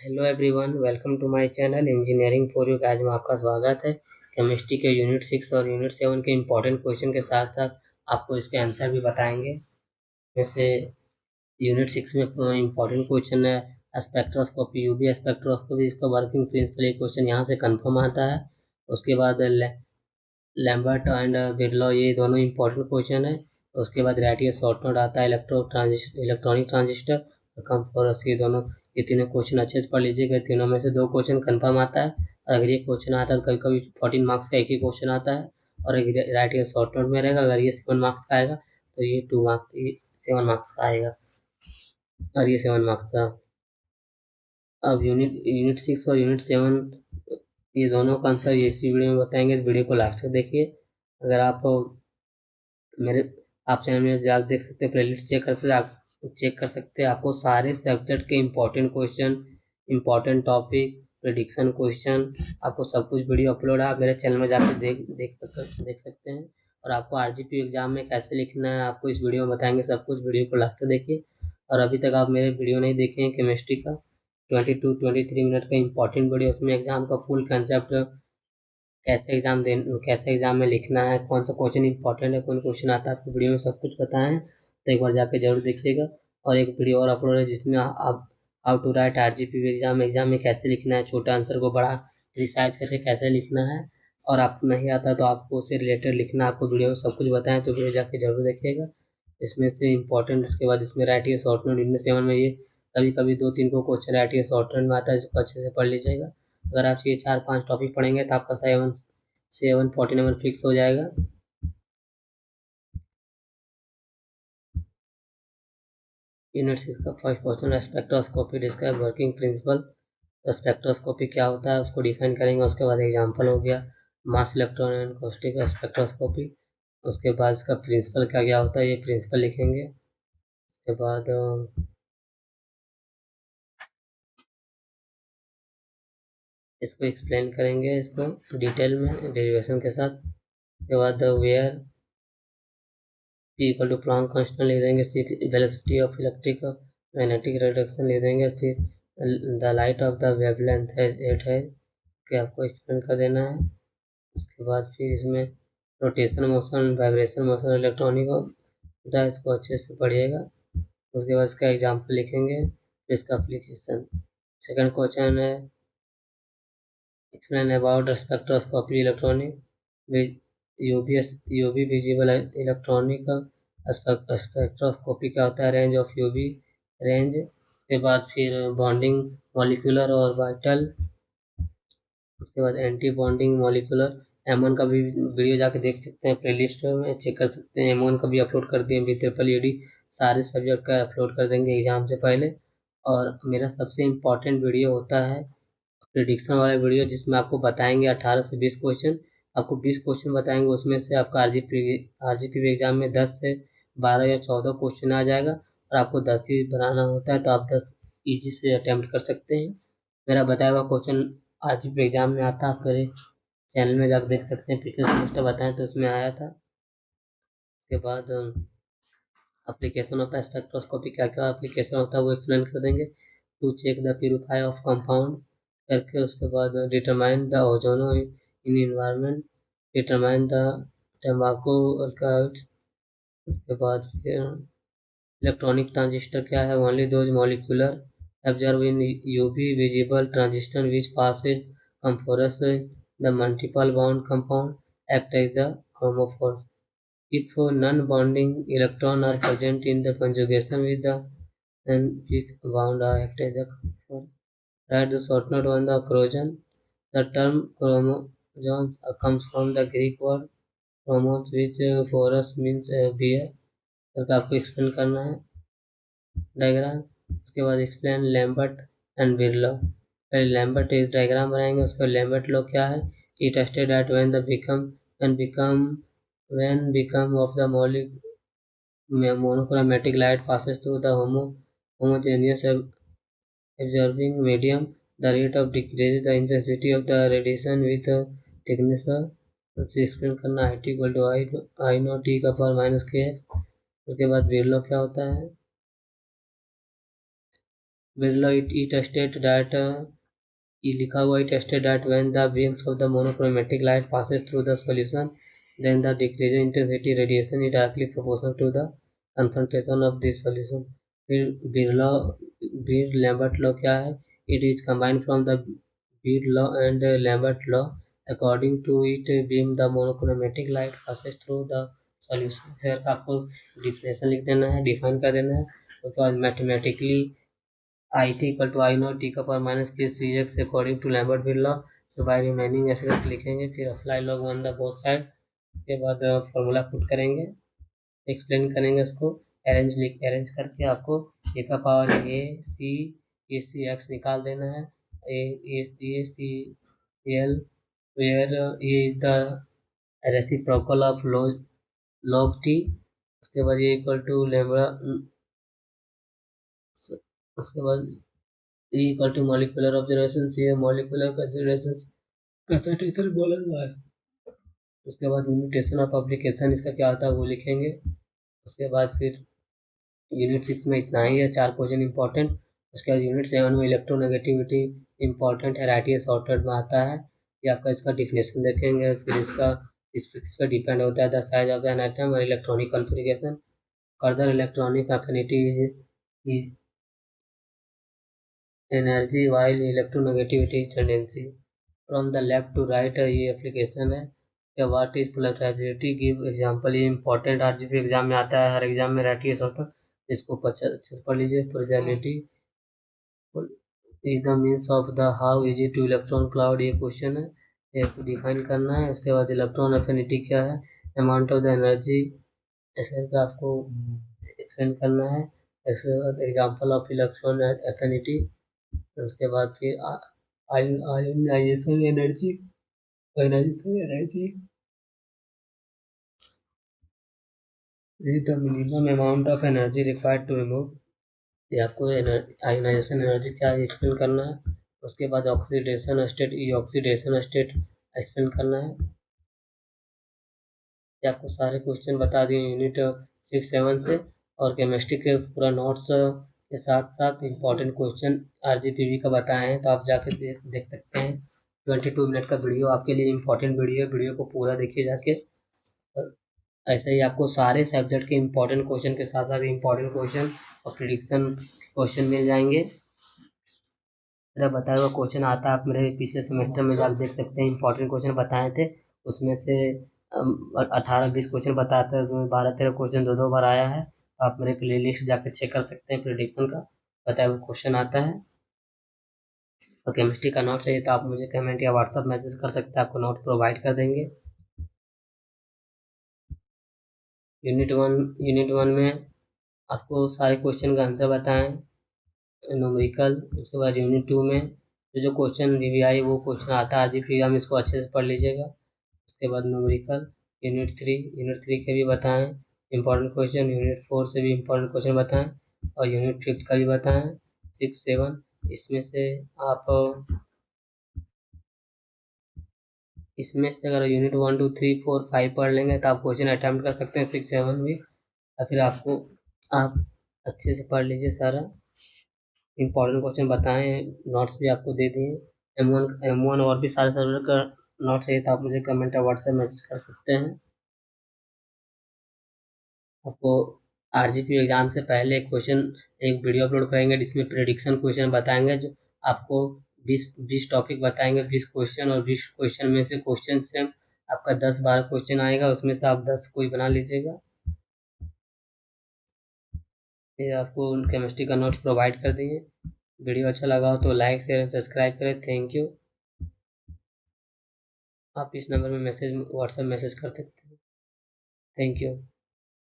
Hello everyone, welcome to my channel engineering for you. आज में आपका स्वागत है। केमिस्ट्री के यूनिट 6 और यूनिट 7 के इम्पोर्टेंट क्वेश्चन के साथ साथ आपको इसके आंसर भी बताएंगे। जैसे यूनिट 6 में इम्पोर्टेंट क्वेश्चन है स्पेक्ट्रोस्कोपी, यूवी स्पेक्ट्रोस्कोपी, इसका वर्किंग प्रिंसिपल, ये क्वेश्चन यहाँ से कंफर्म आता है। उसके बाद लैम्बर्ट एंड बिरलॉ, ये दोनों इम्पोर्टेंट क्वेश्चन है। उसके बाद रेडियस शॉर्ट नोट आता है, इलेक्ट्रॉनिक ट्रांजिस्टर और कम्फोरस, ये तीनों क्वेश्चन अच्छे से पढ़ लीजिएगा। तीनों में से 2 क्वेश्चन कंफर्म आता है, और अगर ये क्वेश्चन आता है तो कभी कभी 14 मार्क्स का एक ही क्वेश्चन आता है, और रेडियस शॉर्ट नोट में रहेगा। अगर ये 7 मार्क्स का आएगा तो ये 7 मार्क्स का आएगा, और ये 7 मार्क्स का। अब यूनिट 6 और यूनिट 7 ये दोनों का आंसर इसी वीडियो में बताएंगे। इस वीडियो को लास्ट तक देखिए। अगर आप मेरे आप चैनल में जाकर देख सकते हैं, प्लेलिस्ट चेक कर सकते हैं। आपको सारे सब्जेक्ट के important question, important topic, prediction question, आपको सब कुछ वीडियो अपलोड है। आप मेरे चैनल में जाकर देख सकते हैं। और आपको आरजीपी एग्जाम में कैसे लिखना है आपको इस वीडियो में बताएंगे सब कुछ। वीडियो को लास्ट तक देखिए। और अभी तक आप मेरे वीडियो नहीं देखे हैं केमिस्ट्री का 22-23 मिनट का इम्पोर्टेंट वीडियो, उसमें एग्जाम का फुल कंसेप्ट, कैसे एग्जाम में लिखना है, कौन सा क्वेश्चन इंपॉर्टेंट है, कौन क्वेश्चन आता है, आपको वीडियो में सब कुछ बताएं। तो एक बार जाके जरूर देखिएगा। और एक वीडियो और अपलोड है जिसमें आप how to write RGP exam में कैसे लिखना है, छोटा आंसर को बड़ा रिसाइज करके कैसे लिखना है, और आपको नहीं आता तो आपको उससे रिलेटेड लिखना, आपको वीडियो में सब कुछ बताएं। तो वीडियो जाके जरूर देखिएगा। इसमें से इम्पोर्टेंट, उसके बाद इसमें राइटिंग शॉर्ट नोट, इनमें 7 में ये कभी कभी 2-3 को क्वेश्चन राइटिंग शॉर्ट नोट में आता है, इसको अच्छे से पढ़ लीजिएगा। अगर आप ये 4-5 टॉपिक पढ़ेंगे तो आपका 7-14 नंबर फिक्स हो जाएगा। यूनिट 6 का first question, spectroscopy describe working principle. Spectroscopy क्या होता है उसको डिफाइन करेंगे। उसके बाद एग्जांपल हो गया मास इलेक्ट्रॉन एंड कॉस्टिक स्पेक्ट्रोस्कोपी। उसके बाद इसका प्रिंसिपल क्या क्या होता है, ये प्रिंसिपल लिखेंगे। उसके बाद इसको एक्सप्लेन करेंगे, इसको डिटेल में डेरिवेशन के साथ। उसके बाद where P equal to Planck constant लिख देंगे। Velocity of electric magnetic reduction लिख देंगे। फिर the light of the wavelength है 8 है, कि आपको एक्सप्लेन कर देना है। उसके बाद फिर इसमें rotation motion, vibration motion, electronic होता है, इसको अच्छे से पढ़िएगा। उसके बाद इसका एग्जाम्पल लिखेंगे, फिर इसका अप्लीकेशन। सेकंड क्वेश्चन है explain about spectroscopy electronic UV visible electronic spectroscopy क्या होता है, रेंज ऑफ यूवी रेंज। उसके बाद फिर बॉन्डिंग मॉलिक्यूलर और वाइटल। उसके बाद एंटी बॉन्डिंग मॉलिक्यूलर। एमोन का भी वीडियो जाके देख सकते हैं, प्लेलिस्ट में चेक कर सकते हैं। एमोन का भी अपलोड कर दिए BEE सारे सब्जेक्ट का अपलोड कर देंगे एग्जाम से पहले। और मेरा सबसे इम्पोर्टेंट वीडियो होता है प्रिडिक्शन वाला वीडियो, जिसमें आपको बताएंगे 18 से 20 क्वेश्चन। आपको 20 क्वेश्चन बताएंगे, उसमें से आपका आरजीपी एग्जाम में 10 से 12 या 14 क्वेश्चन आ जाएगा, और आपको 10 ही बनाना होता है, तो आप 10 इजी से अटेम्प्ट कर सकते हैं। मेरा बताया हुआ क्वेश्चन आरजीपी एग्जाम में आता है, आप मेरे चैनल में जाकर देख सकते हैं। पिछले सेमेस्टर बताएं तो उसमें आया था। उसके बाद एप्लीकेशन ऑफ स्पेक्ट्रोस्कोपी, क्या क्या एप्लीकेशन होता है वो एक्सप्लेन कर देंगे। To check the purify of compound करके। उसके बाद determine the ozone in environment, determine the tobacco alkaloids. उसके बाद फिर इलेक्ट्रॉनिक ट्रांजिस्टर क्या है, only those molecular observe in UV visible transition which passes amorphous the multiple bond compound act as the chromophores. If non-bonding electron are present in the conjugation with the peak bound act as the chromophore. Write the short note on the corrosion. The term chromosome comes from the Greek word chromos, which phorus means bear. करके आपको explain करना है diagram. उसके बाद explain Lambert and Birla. पहले Lambert एक diagram बनाएंगे। उसके बाद लैम्बर्ट लॉ क्या है, it state that when become of the monochromatic light passes through the homogeneous absorbing medium, the rate of decreases the intensity of the radiation with thickness। उसे explain करना IT equal to I naught E का power minus K. उसके बाद बिरलॉ क्या होता है, Birla it state that ये लिखा हुआ it state that when the beams of the monochromatic light passes through the solution then the decreasing intensity radiation is directly proportional to the concentration of this solution. फिर बिरला बीर Lambert law क्या है? It is combined from the Beer law and Lambert law. According to it, beam the monochromatic light passes through the solution. सिर्फ आपको definition लिख देना है, define कर देना है. उसके बाद mathematically I T equal to I naught T का power minus K C X according to Lambert Beer law. तो बाय रिमेनिंग ऐसे करके लिखेंगे. फिर apply log on the both side. उसके बाद फॉर्मूला पुट करेंगे, एक्सप्लेन करेंगे उसको. अरेंज करके आपको ए का पावर ए सी एक्स निकाल देना है. A c l where a the reciprocal of log t. उसके बाद ये इक्वल टू लेमड़ा. उसके बाद E equal to molecular observations. ये molecular considerations कंसंट्रेशन बोला हुआ है. उसके बाद लिमिटेशन ऑफ एप्लीकेशन इसका क्या होता है वो लिखेंगे. उसके बाद फिर यूनिट 6 में इतना ही है, 4 क्वेश्चन इंपॉर्टेंट. उसके बाद यूनिट 7 में इलेक्ट्रोनेगेटिविटी इंपॉर्टेंट है, राइट सॉर्टेड में आता है. ये आपका इसका डिफिनेशन देखेंगे. फिर इसका इस पर डिपेंड होता है the size of an atom और electronic configuration. Further electronic affinity is energy while electronegativity tendency. From the left to right ये एप्लीकेशन है. क्या what is polarizability, give example. ये इंपॉर्टेंट आरजीबी एग्जाम में आता है, हर एग्जाम में रहती है सॉर्ट. इसको अच्छे से पढ़ लीजिए. Polarisability is the means of the how easy two electron cloud. ये क्वेश्चन है, ये डिफाइन करना है. उसके बाद इलेक्ट्रॉन एफिनिटी क्या है, अमाउंट ऑफ द एनर्जी ऐसे का आपको एक्सप्लेन करना है. इसके बाद एग्जांपल ऑफ इलेक्ट्रॉन एफिनिटी. उसके बाद फिर ionisation energy. Ionisation energy is the minimum amount of energy required to remove. ये आपको आयोनाइजेशन एनर्जी क्या है एक्सप्लेन करना है. उसके बाद ऑक्सीडेशन स्टेट, ये ऑक्सीडेशन स्टेट एक्सप्लेन करना है. ये आपको सारे क्वेश्चन बता दिए यूनिट 6-7 से. और केमिस्ट्री के पूरा नोट्स के साथ साथ इम्पॉर्टेंट क्वेश्चन आरजीपीवी का बताए हैं, तो आप जाके देख सकते हैं. 22 मिनट का वीडियो आपके लिए इम्पॉर्टेंट वीडियो को पूरा देखिए जाके. ऐसे ही आपको सारे सब्जेक्ट के इम्पॉर्टेंट क्वेश्चन के साथ साथ इम्पॉर्टेंट क्वेश्चन और प्रिडिक्शन क्वेश्चन मिल जाएंगे. मेरा बताया हुआ क्वेश्चन आता है, आप मेरे पिछले सेमेस्टर में जाकर देख सकते हैं. इंपॉर्टेंट क्वेश्चन बताए थे, उसमें से 18-20 क्वेश्चन बताते हैं, उसमें 12-13 क्वेश्चन 2 बार आया है. तो आप मेरे प्ले लिस्ट जाकर चेक कर सकते हैं. प्रिडिक्शन का बताया हुआ क्वेश्चन आता है. और केमिस्ट्री का नोट चाहिए तो आप मुझे कमेंट या व्हाट्सअप मैसेज कर सकते हैं, आपको नोट प्रोवाइड कर देंगे. यूनिट वन में आपको सारे क्वेश्चन का आंसर बताएं, न्यूमेरिकल. उसके बाद यूनिट 2 में जो क्वेश्चन रिवीआई वो क्वेश्चन आता है आरजीपी, हम इसको अच्छे से पढ़ लीजिएगा. उसके बाद न्यूमेरिकल. यूनिट 3 के भी बताएं इंपॉर्टेंट क्वेश्चन. यूनिट 4 से भी इंपॉर्टेंट क्वेश्चन बताएं. और यूनिट 5 का भी बताएं, 6-7. इसमें से अगर यूनिट 1, 2, 3, 4, 5 पढ़ लेंगे तो आप क्वेश्चन अटैम्प्ट कर सकते हैं 6-7 भी. या फिर आप अच्छे से पढ़ लीजिए सारा. इंपॉर्टेंट क्वेश्चन बताएं, नोट्स भी आपको दे दिए. M1 और भी सारे सब्जेक्ट का नोट्स चाहिए तो आप मुझे कमेंट या व्हाट्सएप मैसेज कर सकते हैं. आपको आरजीपी एग्जाम से पहले एक वीडियो अपलोड करेंगे जिसमें प्रेडिक्शन क्वेश्चन बताएंगे. जो आपको 20 टॉपिक बताएंगे, 20 क्वेश्चन, और 20 क्वेश्चन में से क्वेश्चन से आपका 10-12 क्वेश्चन आएगा, उसमें से आप 10 कोई बना लीजिएगा. ये आपको केमिस्ट्री का नोट्स प्रोवाइड कर दिए. वीडियो अच्छा लगा हो तो लाइक शेयर एंड सब्सक्राइब करें. Thank you. आप इस नंबर में व्हाट्सएप मैसेज कर सकते हैं. Thank you.